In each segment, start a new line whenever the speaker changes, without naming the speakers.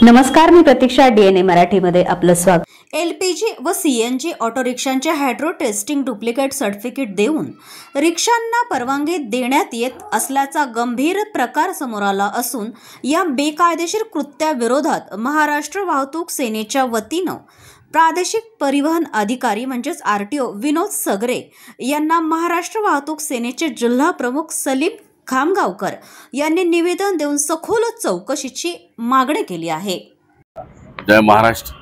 नमस्कार, मी प्रतीक्षा. DNA मराठीमध्ये आपलं स्वागत.
LPG व CNG ऑटो रिक्षांचे हायड्रो टेस्टिंग डुप्लिकेट सर्टिफिकेट देऊन रिक्षांना परवानगी देण्यात येत असल्याचा गंभीर प्रकार समोर आला असून या बेकायदेशीर कृत्याविरोधात महाराष्ट्र वाहतूक सेनेच्या वतीनं प्रादेशिक परिवहन अधिकारी म्हणजेच RTO विनोद सगरे यांना महाराष्ट्र वाहतूक सेनेचे जिल्हा प्रमुख सलीम खामगावकर यांनी निवेदन देऊन सखोल चौकशीची मागणी केली आहे.
जय महाराष्ट्र.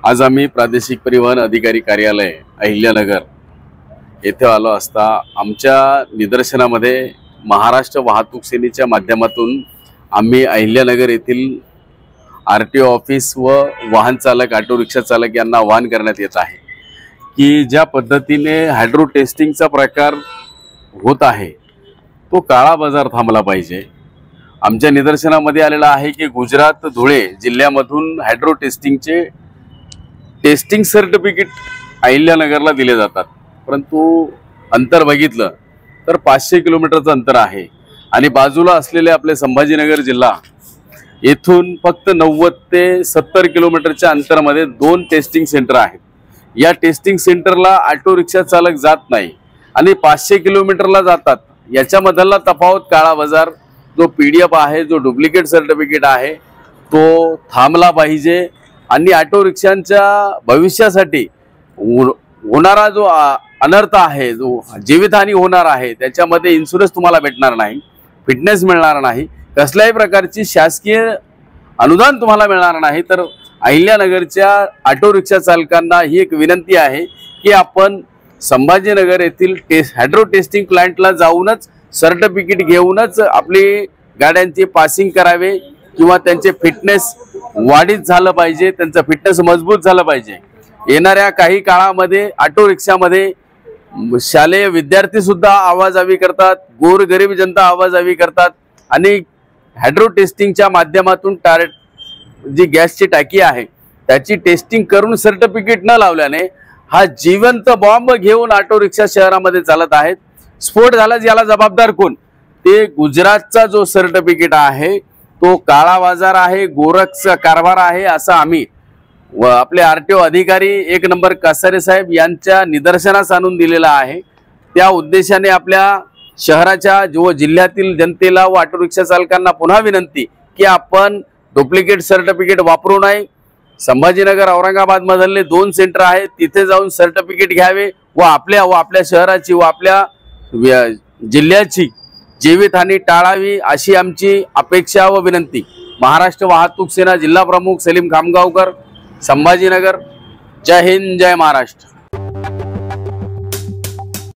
आज आम्ही प्रादेशिक परिवहन अधिकारी कार्यालय अहिल्यानगर येथे आलो असता आमच्या निदर्शनामध्ये महाराष्ट्र वाहतूक सेनेच्या माध्यमातून आम्ही अहिल्यानगर येथील RTO ऑफिस व वाहन चालक ऑटो रिक्षा चालक यांना आवाहन करण्यात येत आहे की ज्या पद्धतीने हायड्रो टेस्टिंगचा प्रकार होत आहे तो काळा बाजार थांबला पाहिजे. आमच्या निदर्शनामध्ये आलेला आहे की गुजरात धुळे जिल्ह्यामधून हायड्रो टेस्टिंगचे टेस्टिंग सर्टिफिकेट अहिल्यानगरला दिले जातात, परंतु अंतर बघितलं तर 500 किलोमीटरचं अंतर आहे आणि बाजूला असलेले आपले संभाजीनगर जिल्हा येथून फक्त 90 ते 70 किलोमीटरच्या अंतरामध्ये 2 टेस्टिंग सेंटर आहेत. या टेस्टिंग सेंटरला ऑटो रिक्षा चालक जात नाही आणि 500 किलोमीटरला जातात. याच्यामधला तफावत काळा बाजार जो PDF आहे, जो डुप्लिकेट सर्टिफिकेट आहे तो थांबला पाहिजे आणि ऑटो रिक्षांच्या भविष्यासाठी होणारा जो अनर्थ आहे, जो जीवितहानी होणार आहे, त्याच्यामध्ये इन्शुरन्स तुम्हाला भेटणार नाही, फिटनेस मिळणार नाही, कसल्याही प्रकारची शासकीय अनुदान तुम्हाला मिळणार नाही. तर अहिल्यानगरच्या ऑटो रिक्षा चालकांना ही एक विनंती आहे की आपण संभाजीनगर येथील हायड्रो टेस्टिंग प्लांटला जाऊनच सर्टिफिकेट घेऊनच आपली गाड्यांची पासिंग करावे किंवा त्यांचे फिटनेस वाढीत झालं पाहिजे, त्यांचं फिटनेस मजबूत झालं पाहिजे. येणाऱ्या काही काळामध्ये ऑटो रिक्षामध्ये शालेय विद्यार्थी सुद्धा आवाजावी करतात, गोरगरीब जनता आवाजावी करतात आणि हायड्रो टेस्टिंगच्या माध्यमातून जी गॅसची टाकी आहे त्याची टेस्टिंग करून सर्टिफिकेट न लावल्याने हा जिवंत बॉम्ब घेऊन ऑटो रिक्षा शहरामध्ये चालत आहेत. स्फोट झाला याला जबाबदार कोण? ते गुजरातचा जो सर्टिफिकेट आहे तो काळा बाजार आहे, गोरखचा कारभार आहे असं आम्ही व आपले RTO अधिकारी 1 नंबर कासारे साहेब यांच्या निदर्शनास आणून दिलेला आहे. त्या उद्देशाने आपल्या शहराच्या व जिल्ह्यातील जनतेला व ऑटो रिक्षा चालकांना पुन्हा विनंती की आपण डुप्लिकेट सर्टिफिकेट वापरू नये. संभाजीनगर औरंगाबाद मधले 2 सेंटर आहेत, तिथे जाऊन सर्टिफिकेट घ्यावे व आपल्या शहराची व आपल्या जिल्ह्याची जीवितहानी टाळावी अशी आमची अपेक्षा व विनंती. महाराष्ट्र वाहतूक सेना जिल्हा प्रमुख सलीम खामगावकर, संभाजीनगर. जय हिंद, जय महाराष्ट्र.